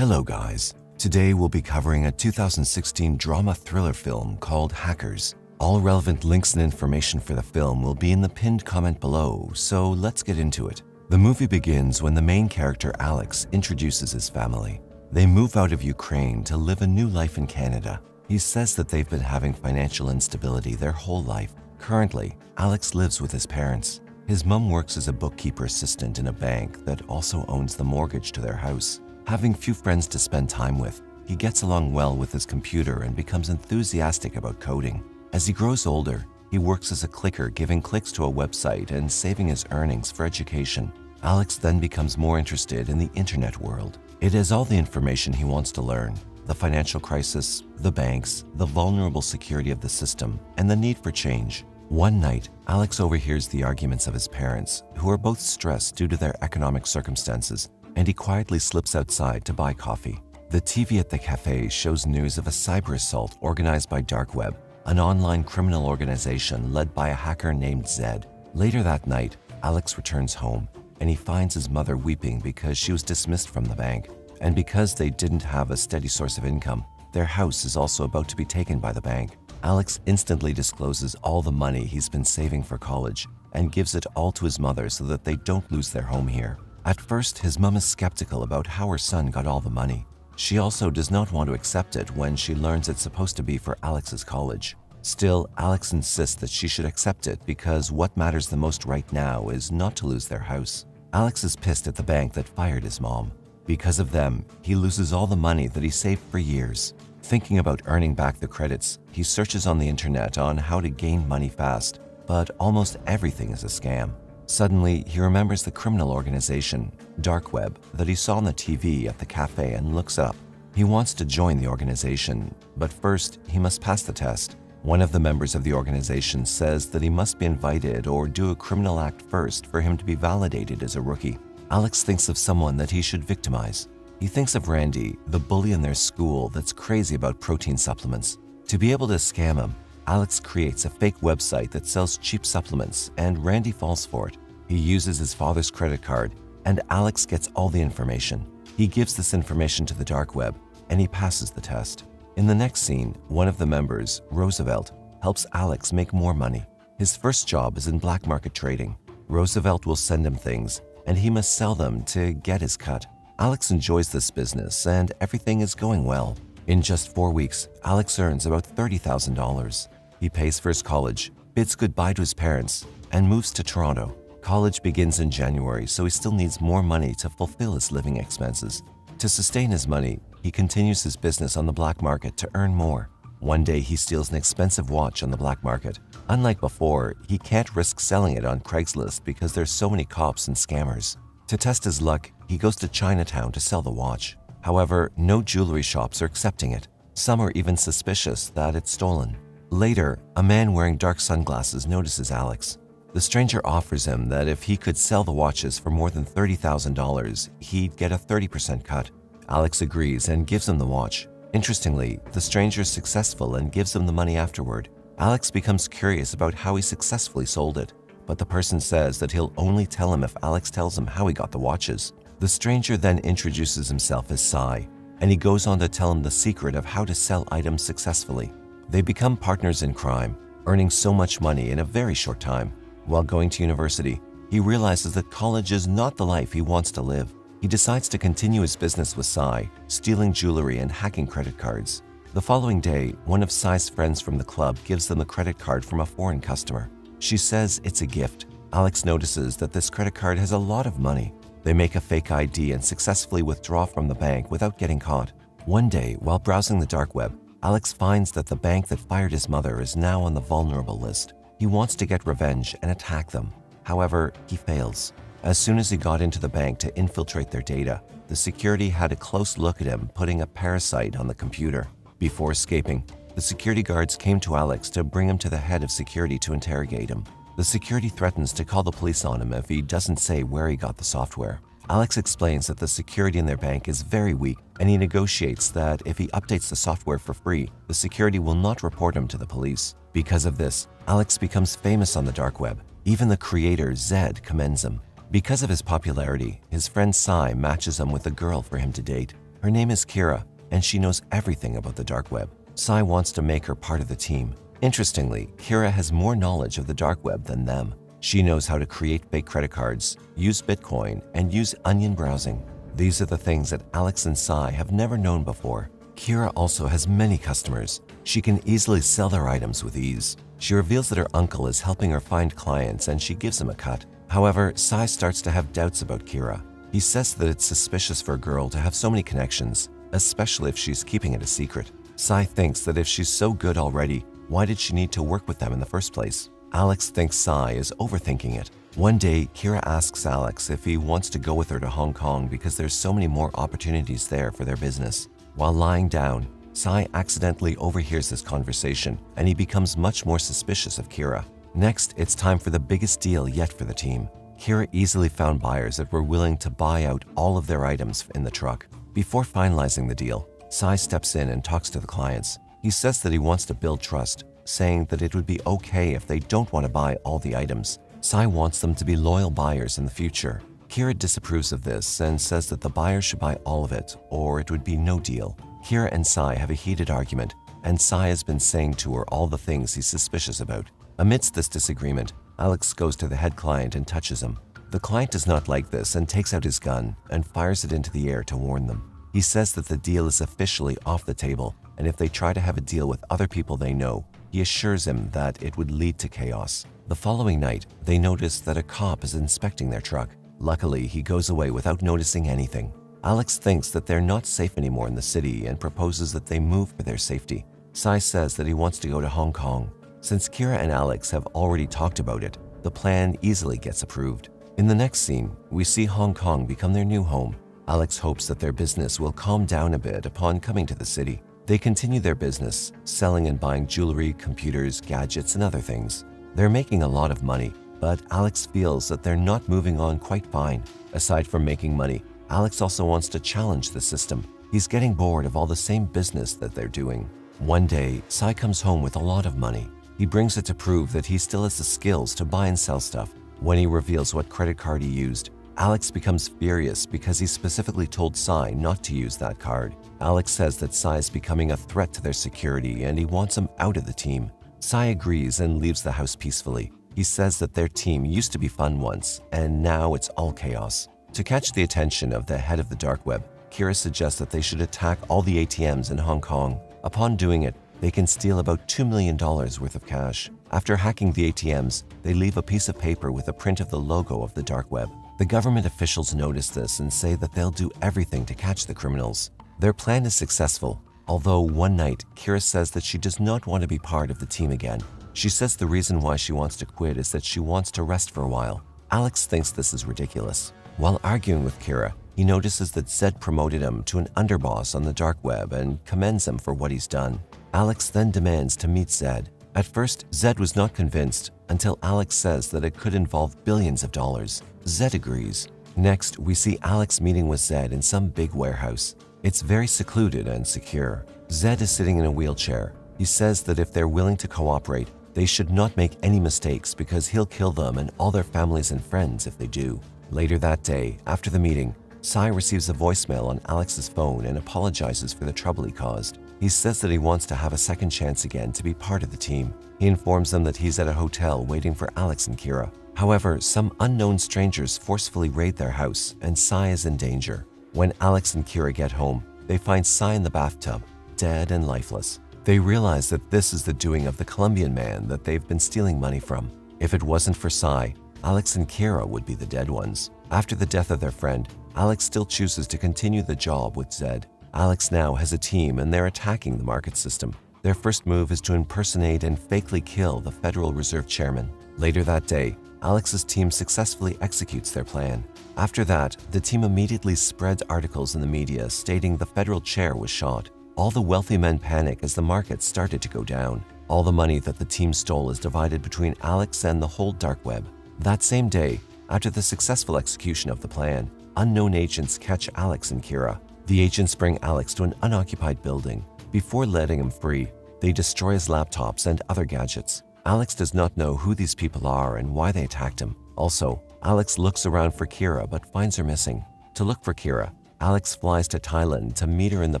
Hello guys, today we'll be covering a 2016 drama thriller film called Hackers. All relevant links and information for the film will be in the pinned comment below, so let's get into it. The movie begins when the main character Alex introduces his family. They move out of Ukraine to live a new life in Canada. He says that they've been having financial instability their whole life. Currently, Alex lives with his parents. His mum works as a bookkeeper assistant in a bank that also owns the mortgage to their house. Having few friends to spend time with, he gets along well with his computer and becomes enthusiastic about coding. As he grows older, he works as a clicker, giving clicks to a website and saving his earnings for education. Alex then becomes more interested in the internet world. It has all the information he wants to learn: the financial crisis, the banks, the vulnerable security of the system, and the need for change. One night, Alex overhears the arguments of his parents, who are both stressed due to their economic circumstances, and he quietly slips outside to buy coffee. The TV at the cafe shows news of a cyber assault organized by Dark Web, an online criminal organization led by a hacker named Zed. Later that night, Alex returns home, and he finds his mother weeping because she was dismissed from the bank. And because they didn't have a steady source of income, their house is also about to be taken by the bank. Alex instantly discloses all the money he's been saving for college and gives it all to his mother so that they don't lose their home here. At first, his mum is skeptical about how her son got all the money. She also does not want to accept it when she learns it's supposed to be for Alex's college. Still, Alex insists that she should accept it because what matters the most right now is not to lose their house. Alex is pissed at the bank that fired his mom. Because of them, he loses all the money that he saved for years. Thinking about earning back the credits, he searches on the internet on how to gain money fast, but almost everything is a scam. Suddenly, he remembers the criminal organization, Dark Web, that he saw on the TV at the cafe and looks up. He wants to join the organization, but first, he must pass the test. One of the members of the organization says that he must be invited or do a criminal act first for him to be validated as a rookie. Alex thinks of someone that he should victimize. He thinks of Randy, the bully in their school that's crazy about protein supplements. To be able to scam him, Alex creates a fake website that sells cheap supplements, and Randy falls for it. He uses his father's credit card, and Alex gets all the information. He gives this information to the Dark Web, and he passes the test. In the next scene, one of the members, Roosevelt, helps Alex make more money. His first job is in black market trading. Roosevelt will send him things, and he must sell them to get his cut. Alex enjoys this business, and everything is going well. In just 4 weeks, Alex earns about $30,000. He pays for his college, bids goodbye to his parents, and moves to Toronto. College begins in January, so he still needs more money to fulfill his living expenses. To sustain his money, he continues his business on the black market to earn more. One day, he steals an expensive watch on the black market. Unlike before, he can't risk selling it on Craigslist because there's so many cops and scammers. To test his luck, he goes to Chinatown to sell the watch. However, no jewelry shops are accepting it. Some are even suspicious that it's stolen. Later, a man wearing dark sunglasses notices Alex. The stranger offers him that if he could sell the watches for more than $30,000, he'd get a 30% cut. Alex agrees and gives him the watch. Interestingly, the stranger is successful and gives him the money afterward. Alex becomes curious about how he successfully sold it, but the person says that he'll only tell him if Alex tells him how he got the watches. The stranger then introduces himself as Sai, and he goes on to tell him the secret of how to sell items successfully. They become partners in crime, earning so much money in a very short time. While going to university, he realizes that college is not the life he wants to live. He decides to continue his business with Sai, stealing jewelry and hacking credit cards. The following day, one of Sai's friends from the club gives them a credit card from a foreign customer. She says it's a gift. Alex notices that this credit card has a lot of money. They make a fake ID and successfully withdraw from the bank without getting caught. One day, while browsing the dark web, Alex finds that the bank that fired his mother is now on the vulnerable list. He wants to get revenge and attack them. However, he fails. As soon as he got into the bank to infiltrate their data, the security had a close look at him putting a parasite on the computer. Before escaping, the security guards came to Alex to bring him to the head of security to interrogate him. The security threatens to call the police on him if he doesn't say where he got the software. Alex explains that the security in their bank is very weak, and he negotiates that if he updates the software for free, the security will not report him to the police. Because of this, Alex becomes famous on the dark web. Even the creator, Zed, commends him. Because of his popularity, his friend Sai matches him with a girl for him to date. Her name is Kira, and she knows everything about the dark web. Sai wants to make her part of the team. Interestingly, Kira has more knowledge of the dark web than them. She knows how to create fake credit cards, use Bitcoin, and use onion browsing. These are the things that Alex and Sai have never known before. Kira also has many customers. She can easily sell their items with ease. She reveals that her uncle is helping her find clients and she gives him a cut. However, Sai starts to have doubts about Kira. He says that it's suspicious for a girl to have so many connections, especially if she's keeping it a secret. Sai thinks that if she's so good already, why did she need to work with them in the first place? Alex thinks Sai is overthinking it. One day, Kira asks Alex if he wants to go with her to Hong Kong because there's so many more opportunities there for their business. While lying down, Sai accidentally overhears this conversation and he becomes much more suspicious of Kira. Next, it's time for the biggest deal yet for the team. Kira easily found buyers that were willing to buy out all of their items in the truck. Before finalizing the deal, Sai steps in and talks to the clients. He says that he wants to build trust, saying that it would be okay if they don't want to buy all the items. Sai wants them to be loyal buyers in the future. Kira disapproves of this and says that the buyers should buy all of it or it would be no deal. Kira and Sai have a heated argument, and Sai has been saying to her all the things he's suspicious about. Amidst this disagreement, Alex goes to the head client and touches him. The client does not like this and takes out his gun and fires it into the air to warn them. He says that the deal is officially off the table, and if they try to have a deal with other people they know, he assures him that it would lead to chaos. The following night, they notice that a cop is inspecting their truck. Luckily, he goes away without noticing anything. Alex thinks that they're not safe anymore in the city and proposes that they move for their safety. Sai says that he wants to go to Hong Kong. Since Kira and Alex have already talked about it, the plan easily gets approved. In the next scene, we see Hong Kong become their new home. Alex hopes that their business will calm down a bit upon coming to the city. They continue their business, selling and buying jewelry, computers, gadgets, and other things. They're making a lot of money, but Alex feels that they're not moving on quite fine. Aside from making money, Alex also wants to challenge the system. He's getting bored of all the same business that they're doing. One day, Sai comes home with a lot of money. He brings it to prove that he still has the skills to buy and sell stuff. When he reveals what credit card he used, Alex becomes furious because he specifically told Sai not to use that card. Alex says that Sai is becoming a threat to their security and he wants him out of the team. Sai agrees and leaves the house peacefully. He says that their team used to be fun once, and now it's all chaos. To catch the attention of the head of the dark web, Kira suggests that they should attack all the ATMs in Hong Kong. Upon doing it, they can steal about $2 million worth of cash. After hacking the ATMs, they leave a piece of paper with a print of the logo of the dark web. The government officials notice this and say that they'll do everything to catch the criminals. Their plan is successful, although one night, Kira says that she does not want to be part of the team again. She says the reason why she wants to quit is that she wants to rest for a while. Alex thinks this is ridiculous. While arguing with Kira, he notices that Zed promoted him to an underboss on the dark web and commends him for what he's done. Alex then demands to meet Zed. At first, Zed was not convinced until Alex says that it could involve billions of dollars. Zed agrees. Next, we see Alex meeting with Zed in some big warehouse. It's very secluded and secure. Zed is sitting in a wheelchair. He says that if they're willing to cooperate, they should not make any mistakes because he'll kill them and all their families and friends if they do. Later that day, after the meeting, Sai receives a voicemail on Alex's phone and apologizes for the trouble he caused. He says that he wants to have a second chance again to be part of the team. He informs them that he's at a hotel waiting for Alex and Kira. However, some unknown strangers forcefully raid their house and Sai is in danger. When Alex and Kira get home, they find Sai in the bathtub, dead and lifeless. They realize that this is the doing of the Colombian man that they've been stealing money from. If it wasn't for Sai, Alex and Kira would be the dead ones. After the death of their friend, Alex still chooses to continue the job with Zed. Alex now has a team and they're attacking the market system. Their first move is to impersonate and fakely kill the Federal Reserve Chairman. Later that day, Alex's team successfully executes their plan. After that, the team immediately spreads articles in the media stating the federal chair was shot. All the wealthy men panic as the market started to go down. All the money that the team stole is divided between Alex and the whole dark web. That same day, after the successful execution of the plan, unknown agents catch Alex and Kira. The agents bring Alex to an unoccupied building. Before letting him free, they destroy his laptops and other gadgets. Alex does not know who these people are and why they attacked him. Also, Alex looks around for Kira but finds her missing. To look for Kira, Alex flies to Thailand to meet her in the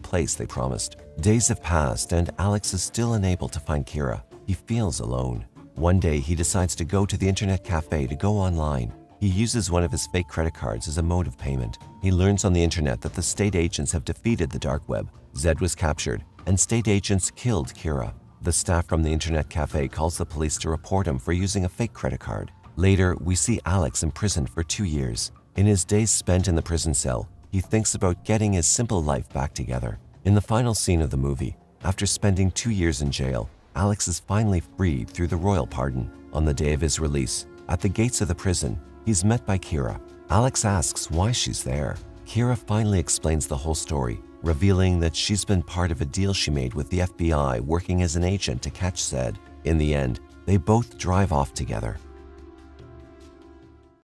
place they promised. Days have passed and Alex is still unable to find Kira. He feels alone. One day he decides to go to the internet cafe to go online. He uses one of his fake credit cards as a mode of payment. He learns on the internet that the state agents have defeated the dark web. Zed was captured and state agents killed Kira. The staff from the internet cafe calls the police to report him for using a fake credit card. Later, we see Alex imprisoned for 2 years. In his days spent in the prison cell, he thinks about getting his simple life back together. In the final scene of the movie, after spending 2 years in jail, Alex is finally freed through the royal pardon. On the day of his release, at the gates of the prison, he's met by Kira. Alex asks why she's there. Kira finally explains the whole story, revealing that she's been part of a deal she made with the FBI working as an agent to catch Zed. In the end, they both drive off together.